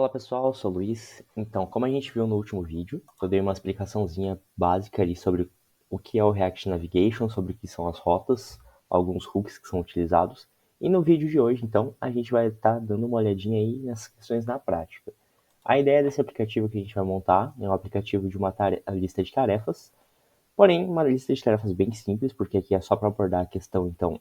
Olá pessoal, eu sou o Luiz. Então, como a gente viu no último vídeo, eu dei uma explicaçãozinha básica ali sobre o que é o React Navigation, sobre o que são as rotas, alguns hooks que são utilizados. E no vídeo de hoje, então, a gente vai estar dando uma olhadinha aí nas questões na prática. A ideia desse aplicativo que a gente vai montar é um aplicativo de uma lista de tarefas, porém uma lista de tarefas bem simples, porque aqui é só para abordar a questão então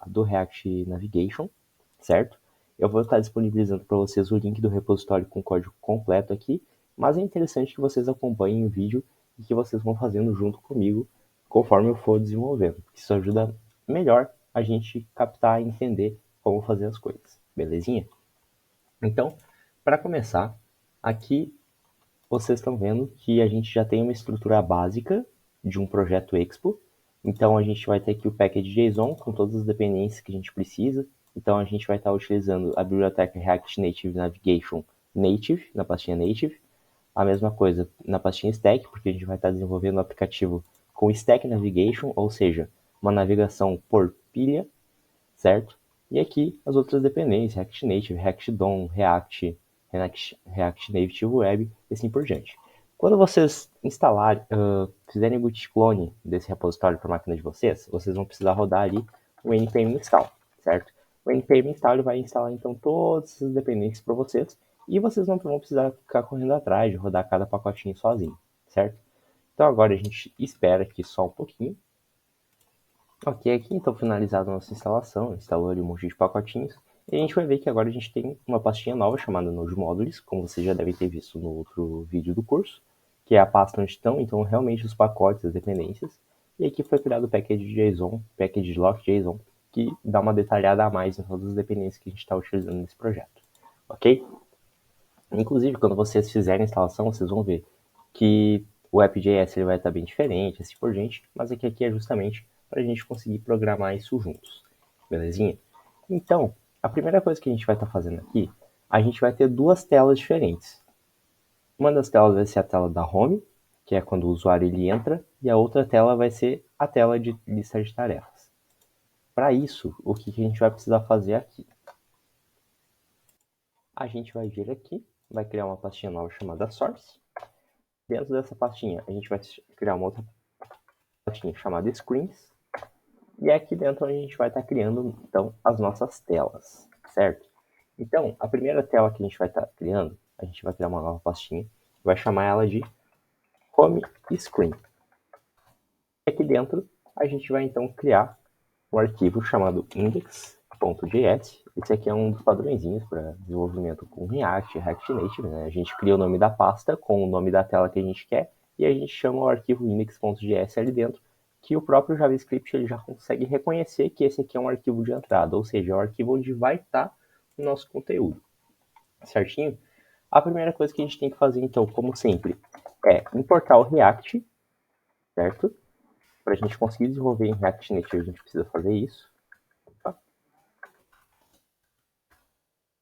do React Navigation, certo? Eu vou estar disponibilizando para vocês o link do repositório com o código completo aqui, mas é interessante que vocês acompanhem o vídeo e que vocês vão fazendo junto comigo conforme eu for desenvolvendo. Isso ajuda melhor a gente captar e entender como fazer as coisas, belezinha? Então, para começar, aqui vocês estão vendo que a gente já tem uma estrutura básica de um projeto Expo. Então a gente vai ter aqui o package.json com todas as dependências que a gente precisa. Então a gente vai estar utilizando a biblioteca React Native Navigation Native, na pastinha Native. A mesma coisa na pastinha Stack, porque a gente vai estar desenvolvendo um aplicativo com Stack Navigation, ou seja, uma navegação por pilha, certo? E aqui as outras dependências, React Native, React DOM, React Native Web e assim por diante. Quando vocês instalarem, fizerem o git clone desse repositório para a máquina de vocês, vocês vão precisar rodar ali o npm install, certo? O npm install ele vai instalar então todas essas dependências para vocês e vocês não vão precisar ficar correndo atrás de rodar cada pacotinho sozinho, certo? Então agora a gente espera aqui só um pouquinho. Ok, aqui então finalizada a nossa instalação, instalou ali um monte de pacotinhos, e a gente vai ver que agora a gente tem uma pastinha nova chamada Node Modules, como vocês já devem ter visto no outro vídeo do curso, que é a pasta onde estão então realmente os pacotes, as dependências, e aqui foi criado o package.json, package.lock.json, que dá uma detalhada a mais em todas as dependências que a gente está utilizando nesse projeto, ok? Inclusive, quando vocês fizerem a instalação, vocês vão ver que o app.js ele vai estar bem diferente, assim por diante, mas aqui é justamente para a gente conseguir programar isso juntos, belezinha? Então, a primeira coisa que a gente vai estar fazendo aqui, a gente vai ter duas telas diferentes. Uma das telas vai ser a tela da home, que é quando o usuário ele entra, e a outra tela vai ser a tela de lista de tarefas. Para isso, o que a gente vai precisar fazer aqui? A gente vai vir aqui, vai criar uma pastinha nova chamada source. Dentro dessa pastinha, a gente vai criar uma outra pastinha chamada screens. E é aqui dentro a gente vai estar criando, então, as nossas telas, certo? Então, a primeira tela que a gente vai estar criando, a gente vai criar uma nova pastinha, vai chamar ela de home screen. E aqui dentro, a gente vai, então, criar um arquivo chamado index.js. Esse aqui é um dos padrõezinhos para desenvolvimento com React, React Native, né? A gente cria o nome da pasta com o nome da tela que a gente quer e a gente chama o arquivo index.js ali dentro, que o próprio JavaScript ele já consegue reconhecer que esse aqui é um arquivo de entrada, ou seja, é o arquivo onde vai estar o nosso conteúdo, certinho? A primeira coisa que a gente tem que fazer, então, como sempre, é importar o React, certo? Para a gente conseguir desenvolver em React Native, a gente precisa fazer isso.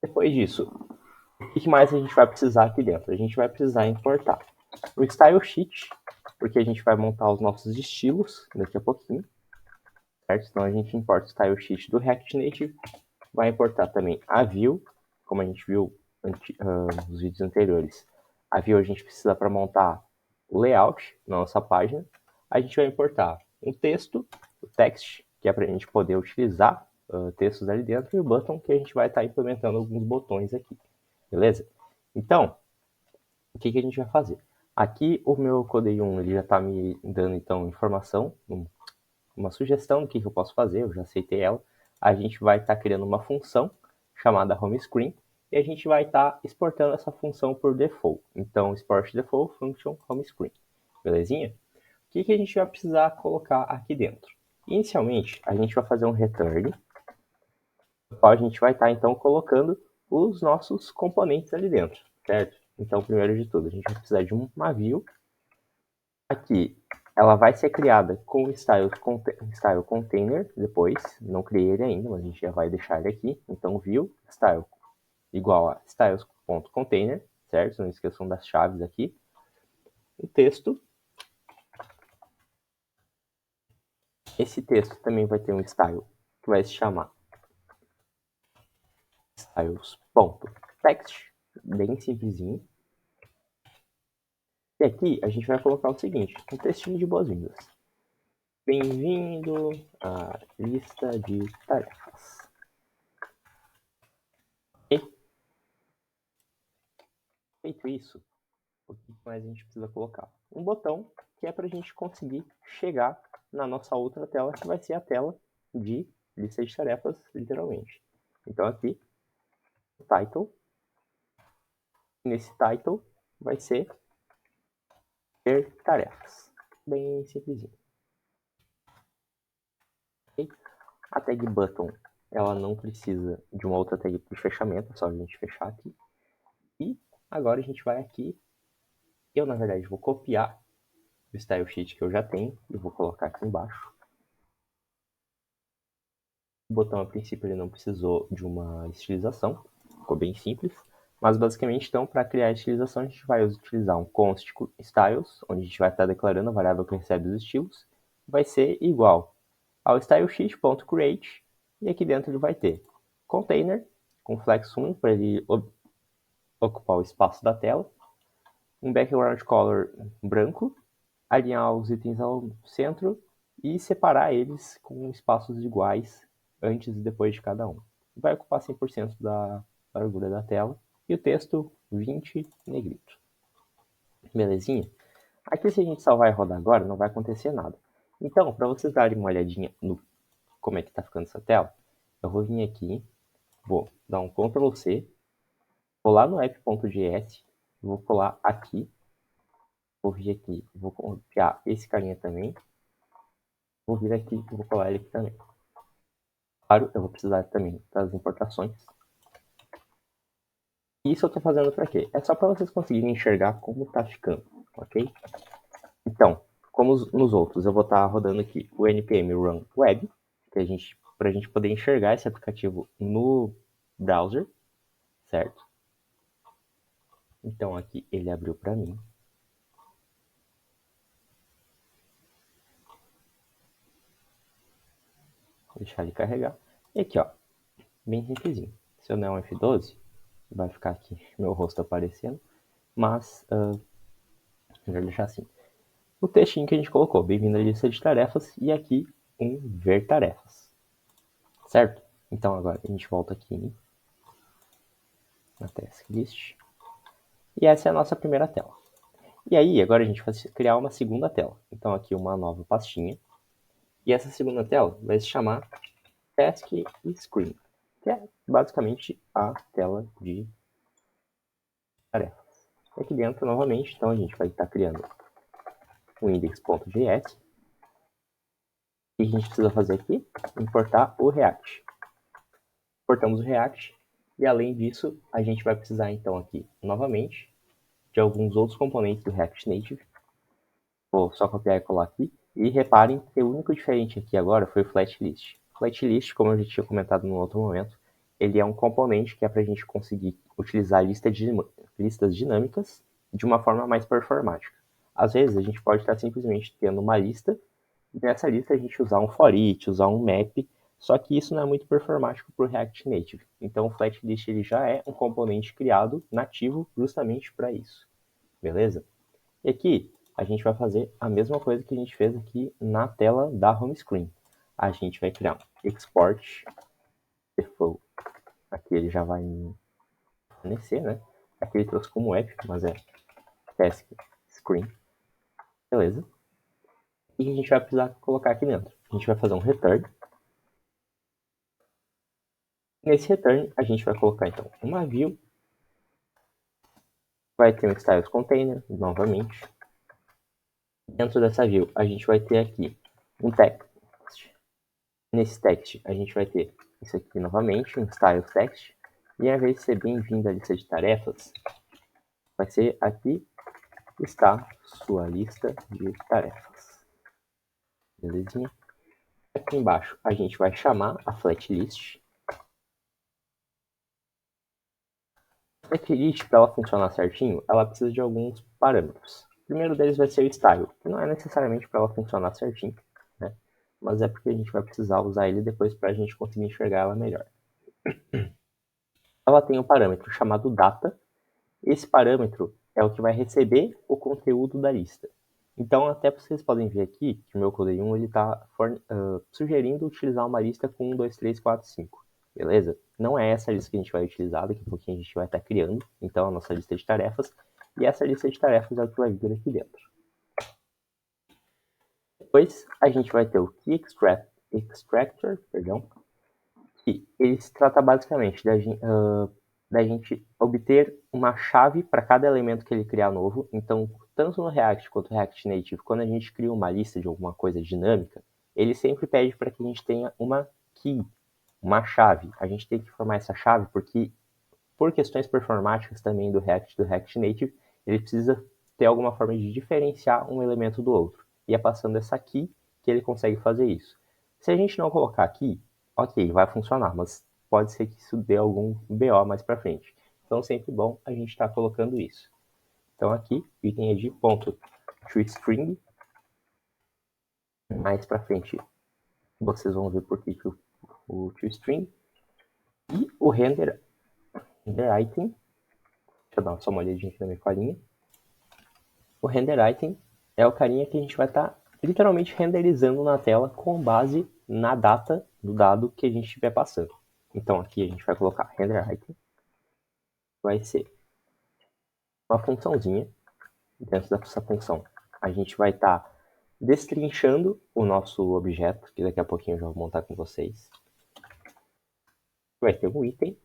Depois disso, o que mais a gente vai precisar aqui dentro? A gente vai precisar importar o Style Sheet, porque a gente vai montar os nossos estilos daqui a pouquinho, certo? Então a gente importa o Style Sheet do React Native, vai importar também a Vue, como a gente viu nos vídeos anteriores. A Vue a gente precisa para montar o layout na nossa página. A gente vai importar um texto, o text, que é para a gente poder utilizar textos ali dentro, e o button, que a gente vai estar implementando alguns botões aqui. Beleza? Então, o que a gente vai fazer? Aqui o meu Code 1 ele já está me dando então informação, uma sugestão do que eu posso fazer, eu já aceitei ela. A gente vai estar criando uma função chamada HomeScreen e a gente vai estar exportando essa função por default. Então, export default function HomeScreen. Belezinha? O que a gente vai precisar colocar aqui dentro? Inicialmente, a gente vai fazer um return, no qual a gente vai estar então colocando os nossos componentes ali dentro, certo? Então, primeiro de tudo, a gente vai precisar de uma view. Aqui, ela vai ser criada com style container depois. Não criei ele ainda, mas a gente já vai deixar ele aqui. Então, view style igual a styles.container, certo? Não esqueçam das chaves aqui. O texto. Esse texto também vai ter um style que vai se chamar styles.text. bem simplesinho. E aqui a gente vai colocar o seguinte, um textinho de boas-vindas. Bem-vindo à lista de tarefas. E, feito isso, o que mais a gente precisa colocar? Um botão que é para a gente conseguir chegar na nossa outra tela, que vai ser a tela de lista de tarefas, literalmente. Então aqui, o title. Nesse title vai ser ter tarefas. Bem simplesinho. Okay? A tag button, ela não precisa de uma outra tag para fechamento, é só a gente fechar aqui. E agora a gente vai aqui. Eu, na verdade, vou copiar o style sheet que eu já tenho e vou colocar aqui embaixo. O botão, a princípio, ele não precisou de uma estilização, ficou bem simples. Mas, basicamente, então, para criar a estilização, a gente vai utilizar um const styles, onde a gente vai estar declarando a variável que recebe os estilos. Vai ser igual ao stylesheet.create, e aqui dentro ele vai ter container, com flex1 para ele ocupar o espaço da tela, um background color branco, alinhar os itens ao centro e separar eles com espaços iguais antes e depois de cada um. Vai ocupar 100% da largura da tela e o texto 20 negrito. Belezinha? Aqui, se a gente salvar e rodar agora, não vai acontecer nada. Então, para vocês darem uma olhadinha no como é que está ficando essa tela, eu vou vir aqui, vou dar um Ctrl C, vou lá no app.js, vou colar aqui, vou vir aqui, vou copiar esse carinha também, vou vir aqui e vou colar ele aqui também. Claro, eu vou precisar também das importações. Isso eu estou fazendo para quê? É só para vocês conseguirem enxergar como está ficando, ok? Então, como nos outros, eu vou estar rodando aqui o npm run web, para a gente poder enxergar esse aplicativo no browser, certo? Então aqui ele abriu para mim. Vou deixar ele carregar. E aqui, ó, bem simplesinho. Se eu der um F12, vai ficar aqui meu rosto aparecendo, mas vou deixar assim. O textinho que a gente colocou, bem-vindo à lista de tarefas, e aqui um ver tarefas, certo? Então agora a gente volta aqui na task list, e essa é a nossa primeira tela. E aí agora a gente vai criar uma segunda tela. Então aqui uma nova pastinha, e essa segunda tela vai se chamar task screen, que é basicamente a tela de tarefas. Aqui dentro, novamente, então a gente vai estar criando o index.js. O que a gente precisa fazer aqui? Importar o React. Importamos o React e, além disso, a gente vai precisar, então, aqui, novamente, de alguns outros componentes do React Native. Vou só copiar e colar aqui. E reparem que o único diferente aqui agora foi o FlatList. FlatList, como eu já tinha comentado no outro momento, ele é um componente que é para a gente conseguir utilizar listas dinâmicas de uma forma mais performática. Às vezes, a gente pode estar simplesmente tendo uma lista, e nessa lista a gente usar um for each, usar um map, só que isso não é muito performático para o React Native. Então, o FlatList ele já é um componente criado nativo justamente para isso. Beleza? E aqui, a gente vai fazer a mesma coisa que a gente fez aqui na tela da home screen. A gente vai criar um export default. Aqui ele já vai fornecer, né? Aqui ele trouxe como app, mas é task screen. Beleza? E a gente vai precisar colocar aqui dentro. A gente vai fazer um return. Nesse return, a gente vai colocar, então, uma view. Vai ter um styles container, novamente. Dentro dessa view, a gente vai ter aqui um text. Nesse text, a gente vai ter isso aqui novamente, um styles text. E ao invés de ser bem-vindo à lista de tarefas, vai ser aqui está sua lista de tarefas. Belezinha? Aqui embaixo, a gente vai chamar a flatlist. A flatlist, para ela funcionar certinho, ela precisa de alguns parâmetros. O primeiro deles vai ser o style, que não é necessariamente para ela funcionar certinho, né? Mas é porque a gente vai precisar usar ele depois para a gente conseguir enxergar ela melhor. Ela tem um parâmetro chamado data, esse parâmetro é o que vai receber o conteúdo da lista. Então, até vocês podem ver aqui que o meu code 1 ele está sugerindo utilizar uma lista com 1, 2, 3, 4, 5. Beleza? Não é essa lista que a gente vai utilizar, daqui a pouquinho a gente vai estar criando. Então, a nossa lista de tarefas. E essa lista de tarefas é o que vai vir aqui dentro. Depois, a gente vai ter o Key Extractor, que ele se trata basicamente da gente obter uma chave para cada elemento que ele criar novo. Então, tanto no React quanto no React Native, quando a gente cria uma lista de alguma coisa dinâmica, ele sempre pede para que a gente tenha uma key, uma chave. A gente tem que formar essa chave porque, por questões performáticas também do React Native, ele precisa ter alguma forma de diferenciar um elemento do outro. E é passando essa key que ele consegue fazer isso. Se a gente não colocar aqui, ok, vai funcionar, mas pode ser que isso dê algum BO mais para frente. Então, sempre bom a gente estar colocando isso. Então, aqui, item é de ponto toString. Mais para frente, vocês vão ver por que o toString. E o render item. Deixa eu dar só uma olhadinha aqui na minha farinha. O render item é o carinha que a gente vai estar literalmente renderizando na tela com base na data do dado que a gente estiver passando. Então aqui a gente vai colocar render item. Vai ser uma funçãozinha. Dentro dessa função a gente vai estar destrinchando o nosso objeto, que daqui a pouquinho eu já vou montar com vocês. Vai ter um item.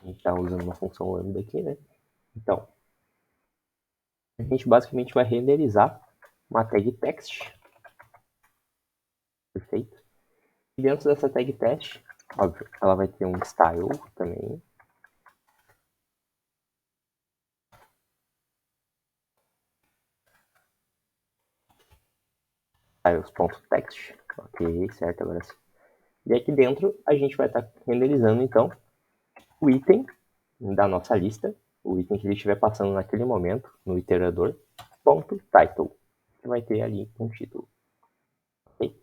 A gente está usando uma função lambda aqui, né? Então, a gente basicamente vai renderizar uma tag text. Perfeito? E dentro dessa tag text, óbvio, ela vai ter um style também. Styles.text. Ok, certo, agora sim. E aqui dentro a gente vai estar renderizando então o item da nossa lista, o item que ele estiver passando naquele momento, no iterador, ponto title, que vai ter ali um título. Okay?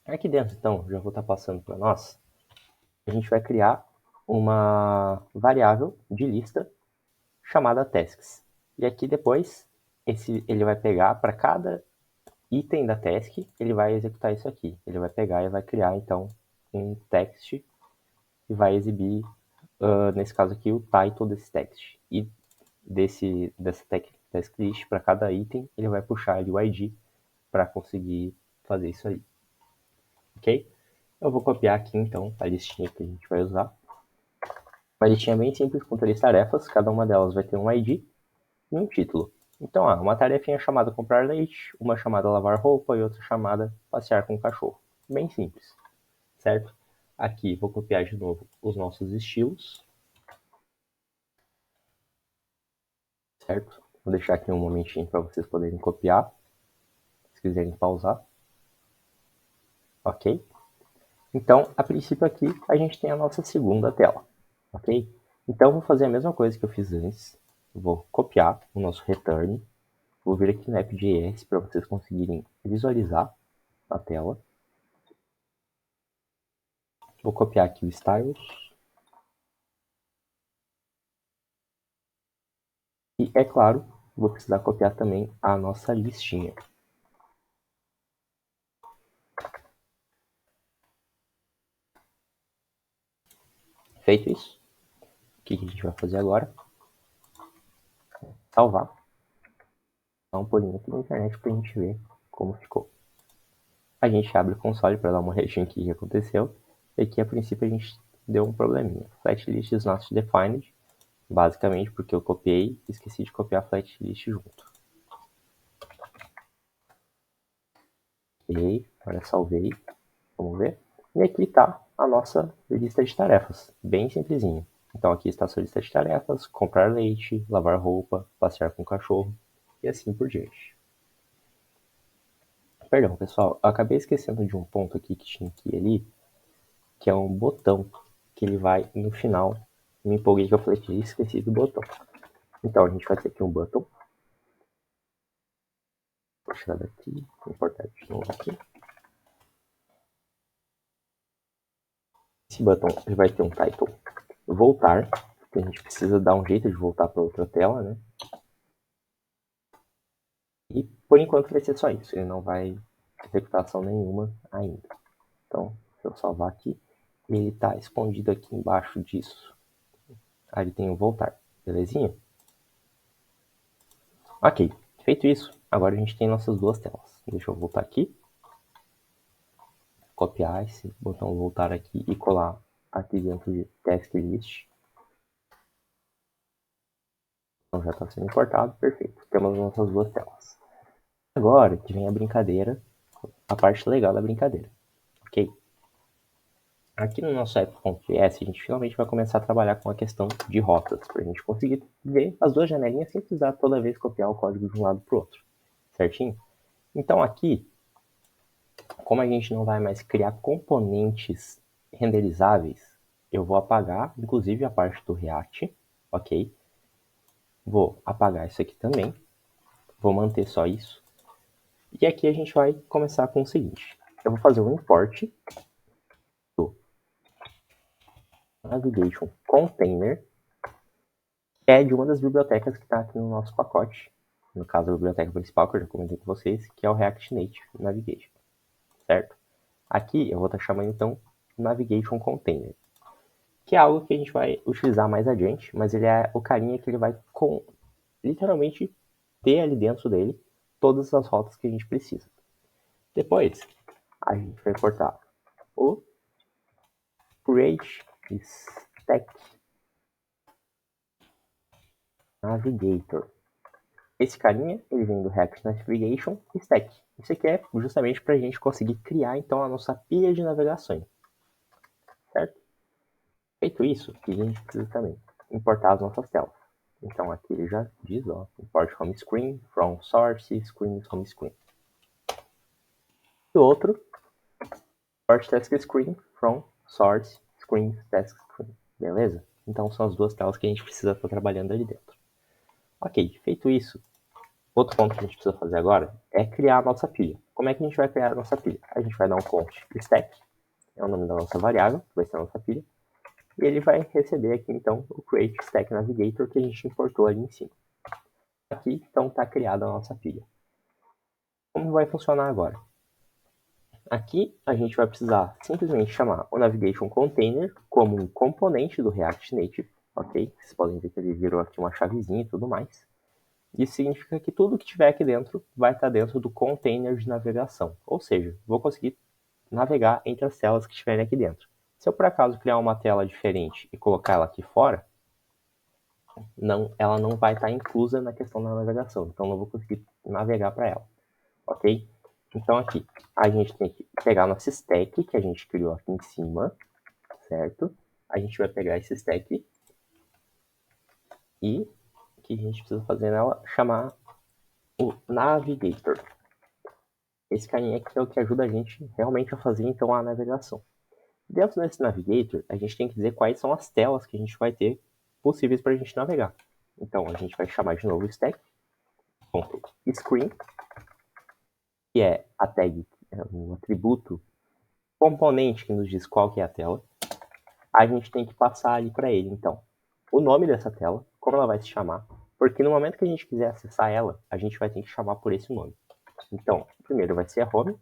Aqui dentro, então, já vou estar passando para nós, a gente vai criar uma variável de lista chamada tasks. E aqui depois, ele vai pegar para cada item da task, ele vai executar isso aqui. Ele vai pegar e vai criar, então, um text e vai exibir, nesse caso aqui, o title desse text. E dessa task list, para cada item, ele vai puxar ali o ID para conseguir fazer isso aí. Ok? Eu vou copiar aqui, então, a listinha que a gente vai usar. Uma listinha bem simples, com 3 tarefas. Cada uma delas vai ter um ID e um título. Então, uma tarefinha chamada comprar leite, uma chamada lavar roupa e outra chamada passear com o cachorro. Bem simples, certo? Aqui vou copiar de novo os nossos estilos, certo? Vou deixar aqui um momentinho para vocês poderem copiar, se quiserem pausar. Ok? Então, a princípio aqui, a gente tem a nossa segunda tela, ok? Então, vou fazer a mesma coisa que eu fiz antes. Vou copiar o nosso return. Vou vir aqui no app.js para vocês conseguirem visualizar a tela. Vou copiar aqui o styles. E, é claro, vou precisar copiar também a nossa listinha. Feito isso, o que a gente vai fazer agora? Salvar. Dar um pulinho aqui na internet para a gente ver como ficou. A gente abre o console para dar uma olhadinha aqui que aconteceu. E aqui, a princípio, a gente deu um probleminha. Flat list is not defined. Basicamente porque eu copiei e esqueci de copiar a flat list junto. Ok, agora salvei. Vamos ver. E aqui está a nossa lista de tarefas. Bem simplesinho. Então aqui está a sua lista de tarefas, comprar leite, lavar roupa, passear com o cachorro e assim por diante. Perdão, pessoal, eu acabei esquecendo de um ponto aqui que tinha que ir ali, que é um botão que ele vai no final. Me empolguei que eu falei que esqueci do botão. Então a gente vai ter aqui um button. Vou tirar daqui, vou importar de novo aqui. Esse botão ele vai ter um title voltar, a gente precisa dar um jeito de voltar para outra tela, né? E por enquanto vai ser só isso, ele não vai executar ação nenhuma ainda. Então, se eu salvar aqui, ele está escondido aqui embaixo disso. Aí ele tem o voltar, belezinha? Ok, feito isso, agora a gente tem nossas duas telas. Deixa eu voltar aqui. Copiar esse botão voltar aqui e colar aqui dentro de task list. Então já está sendo importado, perfeito. Temos nossas duas telas. Agora que vem a brincadeira, a parte legal da brincadeira, ok? Aqui no nosso app.js, a gente finalmente vai começar a trabalhar com a questão de rotas, para a gente conseguir ver as duas janelinhas sem precisar toda vez copiar o código de um lado para o outro, certinho? Então aqui, como a gente não vai mais criar componentes renderizáveis, eu vou apagar, inclusive, a parte do React, ok? Vou apagar isso aqui também, vou manter só isso. E aqui a gente vai começar com o seguinte, eu vou fazer um import do Navigation Container, que é de uma das bibliotecas que está aqui no nosso pacote, no caso a biblioteca principal que eu já comentei com vocês, que é o React Native Navigation, certo? Aqui eu vou estar chamando então Navigation Container, que é algo que a gente vai utilizar mais adiante, mas ele é o carinha que ele vai literalmente ter ali dentro dele todas as rotas que a gente precisa. Depois, a gente vai importar o create stack navigator. Esse carinha, ele vem do React Navigation Stack. Isso aqui é justamente para a gente conseguir criar, então, a nossa pilha de navegações. Certo? Feito isso, a gente precisa também importar as nossas telas. Então, aqui ele já diz, ó, import home screen, from source, screens, home screen. E o outro, import task screen, from source, screens, task screen. Beleza? Então, são as duas telas que a gente precisa estar trabalhando ali dentro. Ok, feito isso, outro ponto que a gente precisa fazer agora é criar a nossa pilha. Como é que a gente vai criar a nossa pilha? A gente vai dar um const stack, é o nome da nossa variável, que vai ser a nossa pilha, e ele vai receber aqui então o create stack navigator que a gente importou ali em cima. Aqui então está criada a nossa pilha. Como vai funcionar agora? Aqui a gente vai precisar simplesmente chamar o navigation container como um componente do React Native, ok? Vocês podem ver que ele virou aqui uma chavezinha e tudo mais. Isso significa que tudo que tiver aqui dentro vai estar dentro do container de navegação. Ou seja, vou conseguir navegar entre as telas que estiverem aqui dentro. Se eu por acaso criar uma tela diferente e colocar ela aqui fora, ela não vai estar inclusa na questão da navegação. Então não vou conseguir navegar para ela. Ok? Então aqui a gente tem que pegar nossa stack que a gente criou aqui em cima, certo? A gente vai pegar esse stack e o que a gente precisa fazer nela? Chamar o navigator. Esse carinha aqui é o que ajuda a gente realmente a fazer então a navegação. Dentro desse navigator, a gente tem que dizer quais são as telas que a gente vai ter possíveis para a gente navegar. Então a gente vai chamar de novo stack.screen, que é a tag, é um atributo componente que nos diz qual que é a tela. A gente tem que passar ali para ele, então, o nome dessa tela, como ela vai se chamar, porque no momento que a gente quiser acessar ela, a gente vai ter que chamar por esse nome. Então, primeiro vai ser a home.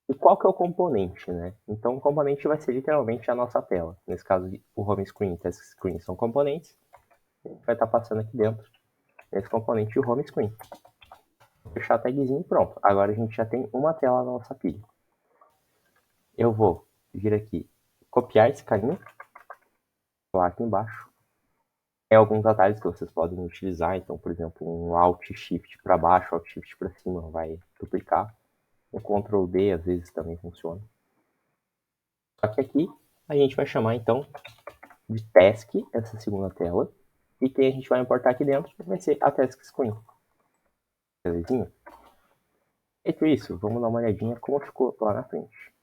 E qual que é o componente, né? Então, o componente vai ser literalmente a nossa tela. Nesse caso, o home screen e task screen são componentes. A gente vai estar passando aqui dentro esse componente o home screen. Vou fechar a tagzinho e pronto. Agora a gente já tem uma tela na nossa pilha. Eu vou vir aqui, copiar esse carinha, colar aqui embaixo. Tem alguns atalhos que vocês podem utilizar. Então, por exemplo, um Alt Shift para baixo, Alt Shift para cima vai duplicar. O Ctrl D às vezes também funciona. Só que aqui a gente vai chamar então de task, essa segunda tela, e quem a gente vai importar aqui dentro vai ser a task screen. Belezinha? Feito isso, vamos dar uma olhadinha como ficou lá na frente.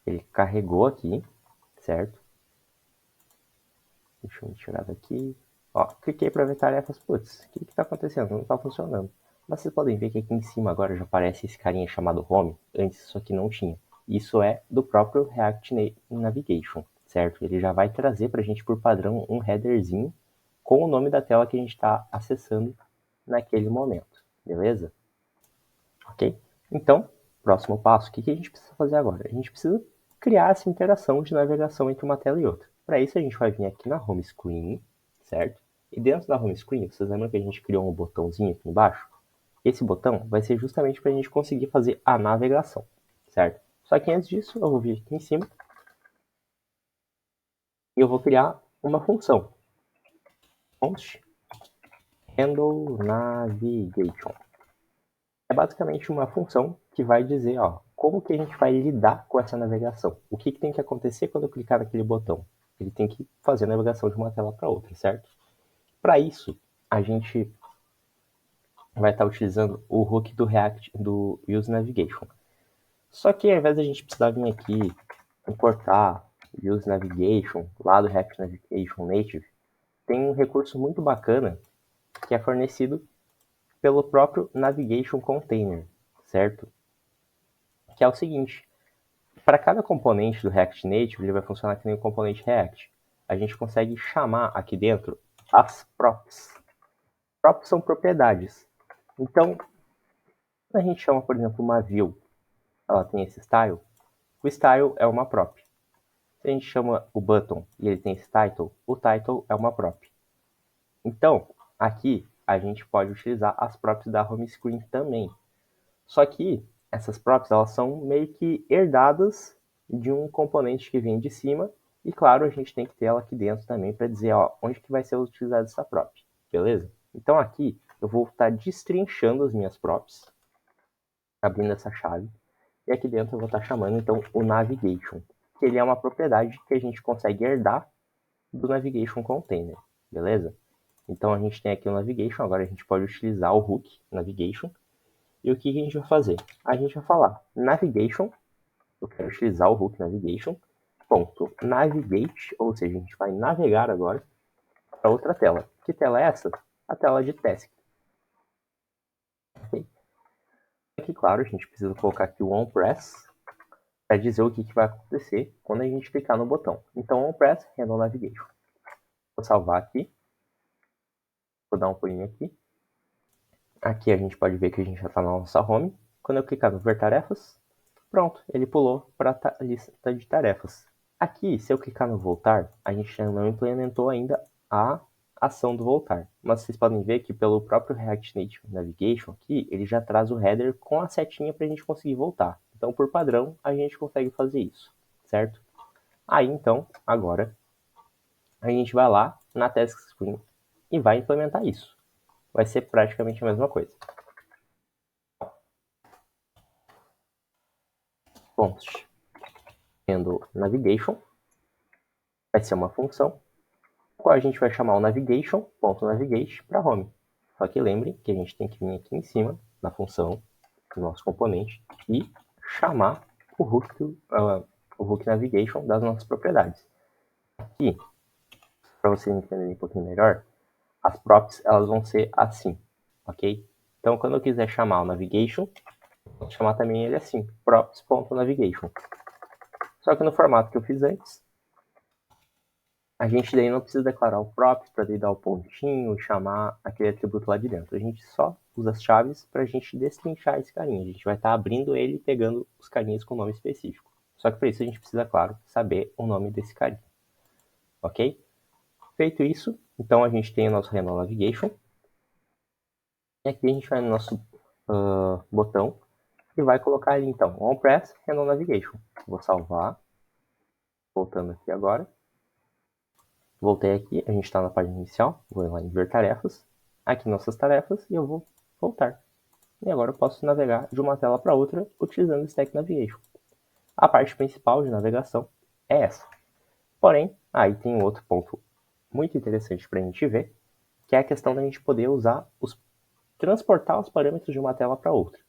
Ele carregou aqui, certo? Deixa eu tirar daqui. Ó, cliquei para ver tarefas. Putz, o que está acontecendo? Não está funcionando. Mas vocês podem ver que aqui em cima agora já aparece esse carinha chamado Home. Antes isso aqui não tinha. Isso é do próprio React Navigation, certo? Ele já vai trazer para a gente por padrão um headerzinho com o nome da tela que a gente está acessando naquele momento, beleza? Ok? Então, próximo passo, o que a gente precisa fazer agora? A gente precisa criar essa interação de navegação entre uma tela e outra. Para isso, a gente vai vir aqui na home screen, certo? E dentro da home screen, vocês lembram que a gente criou um botãozinho aqui embaixo? Esse botão vai ser justamente para a gente conseguir fazer a navegação, certo? Só que antes disso, eu vou vir aqui em cima e eu vou criar uma função. Const handle navigation. É basicamente uma função que vai dizer, ó, como que a gente vai lidar com essa navegação. O que tem que acontecer quando eu clicar naquele botão? Ele tem que fazer a navegação de uma tela para outra, certo? Para isso, a gente vai estar utilizando o hook do React do Use Navigation. Só que ao invés da gente precisar vir aqui importar Use Navigation lá do React Navigation Native, tem um recurso muito bacana que é fornecido pelo próprio Navigation Container, certo? Que é o seguinte, para cada componente do React Native, ele vai funcionar que nem o componente React. A gente consegue chamar aqui dentro as props. Props são propriedades. Então, quando a gente chama, por exemplo, uma view, ela tem esse style, o style é uma prop. Se a gente chama o button e ele tem esse title, o title é uma prop. Então, aqui a gente pode utilizar as props da home screen também. Só que essas props elas são meio que herdadas de um componente que vem de cima e claro, a gente tem que ter ela aqui dentro também para dizer ó, onde que vai ser utilizada essa prop, beleza? Então aqui eu vou estar destrinchando as minhas props, abrindo essa chave, e aqui dentro eu vou estar chamando então o navigation, que ele é uma propriedade que a gente consegue herdar do navigation container, beleza? Então a gente tem aqui o navigation, agora a gente pode utilizar o hook navigation. E o que a gente vai fazer? A gente vai falar navigation, eu quero utilizar o hook navigation, ponto navigate, ou seja, a gente vai navegar agora para outra tela. Que tela é essa? A tela de task. Okay? Aqui, claro, a gente precisa colocar aqui o onPress para dizer o que vai acontecer quando a gente clicar no botão. Então, onPress, handle navigation. Vou salvar aqui. Vou dar um pulinho aqui. Aqui a gente pode ver que a gente já está na nossa home. Quando eu clicar no ver tarefas, pronto, ele pulou para a lista de tarefas. Aqui, se eu clicar no voltar, a gente não implementou ainda a ação do voltar. Mas vocês podem ver que pelo próprio React Native Navigation aqui, ele já traz o header com a setinha para a gente conseguir voltar. Então, por padrão, a gente consegue fazer isso, certo? Aí, então, agora, a gente vai lá na Task Screen e vai implementar isso. Vai ser praticamente a mesma coisa. Const handle navigation vai ser uma função qual a gente vai chamar o navigation.navigate para home. Só que lembrem que a gente tem que vir aqui em cima na função do nosso componente e chamar o hook navigation das nossas propriedades. Aqui, para vocês entenderem um pouquinho melhor, as props elas vão ser assim, ok? Então, quando eu quiser chamar o navigation, eu posso chamar também ele assim, props.navigation. Só que no formato que eu fiz antes, a gente daí não precisa declarar o props para dar o pontinho, chamar aquele atributo lá de dentro. A gente só usa as chaves para a gente destrinchar esse carinha. A gente vai estar abrindo ele e pegando os carinhas com nome específico. Só que para isso a gente precisa, claro, saber o nome desse carinha. Ok? Feito isso, então a gente tem o nosso Handle Navigation. E aqui a gente vai no nosso botão e vai colocar ali então onPress Handle Navigation. Vou salvar. Voltando aqui agora. Voltei aqui, a gente está na página inicial, vou lá em ver tarefas, aqui nossas tarefas e eu vou voltar. E agora eu posso navegar de uma tela para outra utilizando o Stack Navigation. A parte principal de navegação é essa. Porém, aí tem um outro ponto muito interessante para a gente ver, que é a questão da gente poder transportar os parâmetros de uma tela para outra.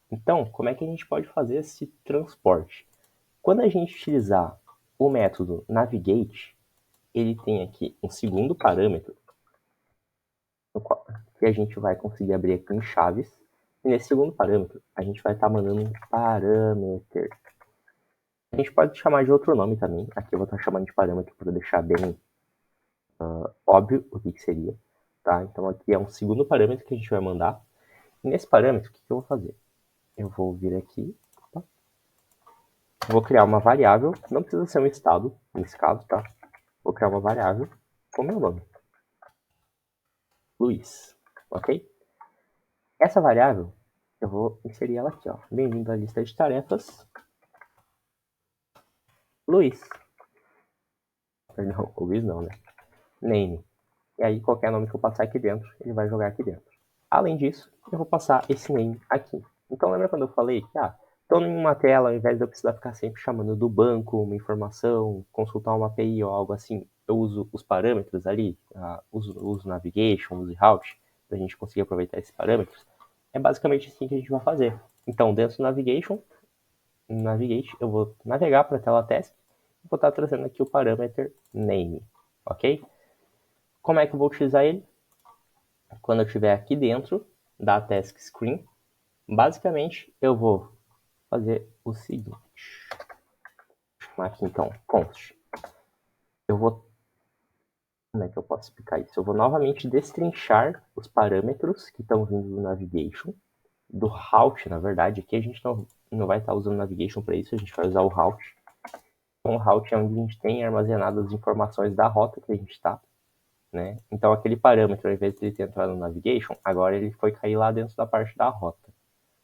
Então, como é que a gente pode fazer esse transporte? Quando a gente utilizar o método navigate, ele tem aqui um segundo parâmetro que a gente vai conseguir abrir aqui em chaves. E nesse segundo parâmetro, a gente vai estar mandando um parameter. A gente pode chamar de outro nome também. Aqui eu vou estar chamando de parâmetro para deixar bem óbvio o que seria. Tá? Então aqui é um segundo parâmetro que a gente vai mandar. E nesse parâmetro, o que eu vou fazer? Eu vou vir aqui, vou criar uma variável, não precisa ser um estado, nesse caso, tá? Vou criar uma variável com meu nome, Luiz, ok? Essa variável, eu vou inserir ela aqui, ó. Bem-vindo à lista de tarefas, Luiz. Perdão, Luiz não, né? Name. E aí, qualquer nome que eu passar aqui dentro, ele vai jogar aqui dentro. Além disso, eu vou passar esse name aqui. Então, lembra quando eu falei que, estou em uma tela, ao invés de eu precisar ficar sempre chamando do banco uma informação, consultar uma API ou algo assim, eu uso os parâmetros ali, uso navigation, uso route, para a gente conseguir aproveitar esses parâmetros. É basicamente assim que a gente vai fazer. Então, dentro do navigation, eu vou navegar para a tela teste e vou estar trazendo aqui o parâmetro name, ok? Como é que eu vou utilizar ele? Quando eu estiver aqui dentro da task screen, basicamente eu vou fazer o seguinte. Vou chamar aqui então, const. Eu vou... Como é que eu posso explicar isso? Eu vou novamente destrinchar os parâmetros que estão vindo do navigation, do route, na verdade. Aqui a gente não vai estar usando navigation para isso, a gente vai usar o route. Então o route é onde a gente tem armazenadas as informações da rota que a gente está. Né? Então aquele parâmetro, ao invés de ele ter entrado no navigation, agora ele foi cair lá dentro da parte da rota.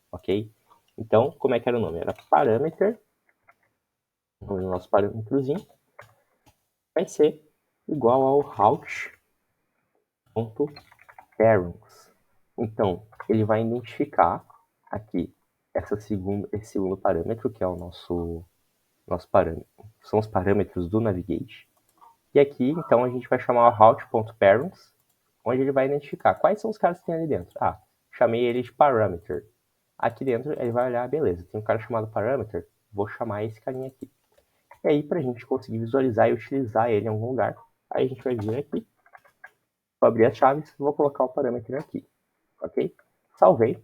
Ok? Então, como é que era o nome? Era parameter, o nosso parâmetrozinho, vai ser igual ao route.parents. Então, ele vai identificar aqui esse segundo parâmetro, que é o nosso parâmetro, são os parâmetros do Navigate. E aqui, então, a gente vai chamar o route.parents, onde ele vai identificar quais são os caras que tem ali dentro. Chamei ele de parameter. Aqui dentro ele vai olhar, beleza, tem um cara chamado parameter, vou chamar esse carinha aqui. E aí, para a gente conseguir visualizar e utilizar ele em algum lugar, aí a gente vai vir aqui, vou abrir as chaves, vou colocar o parâmetro aqui, ok? Salvei.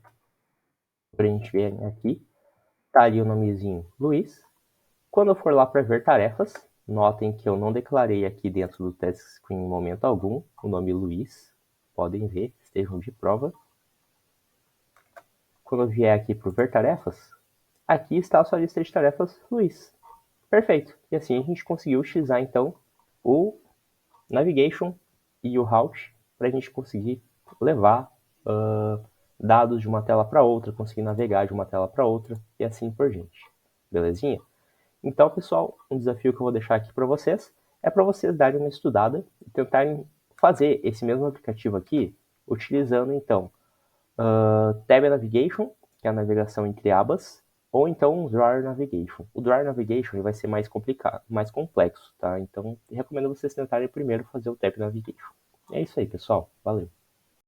Para a gente ver aqui, tá ali o nomezinho Luiz. Quando eu for lá para ver tarefas, notem que eu não declarei aqui dentro do test screen em momento algum o nome Luiz. Podem ver, estejam de prova. Quando eu vier aqui para ver tarefas, aqui está a sua lista de tarefas Luiz. Perfeito. E assim a gente conseguiu utilizar então o navigation e o route para a gente conseguir levar dados de uma tela para outra, conseguir navegar de uma tela para outra e assim por diante. Belezinha? Então, pessoal, um desafio que eu vou deixar aqui para vocês é para vocês darem uma estudada e tentarem fazer esse mesmo aplicativo aqui, utilizando então Tab Navigation, que é a navegação entre abas, ou então o Drawer Navigation. O Drawer Navigation ele vai ser mais complicado, mais complexo, tá? Então, recomendo vocês tentarem primeiro fazer o Tab Navigation. É isso aí, pessoal. Valeu!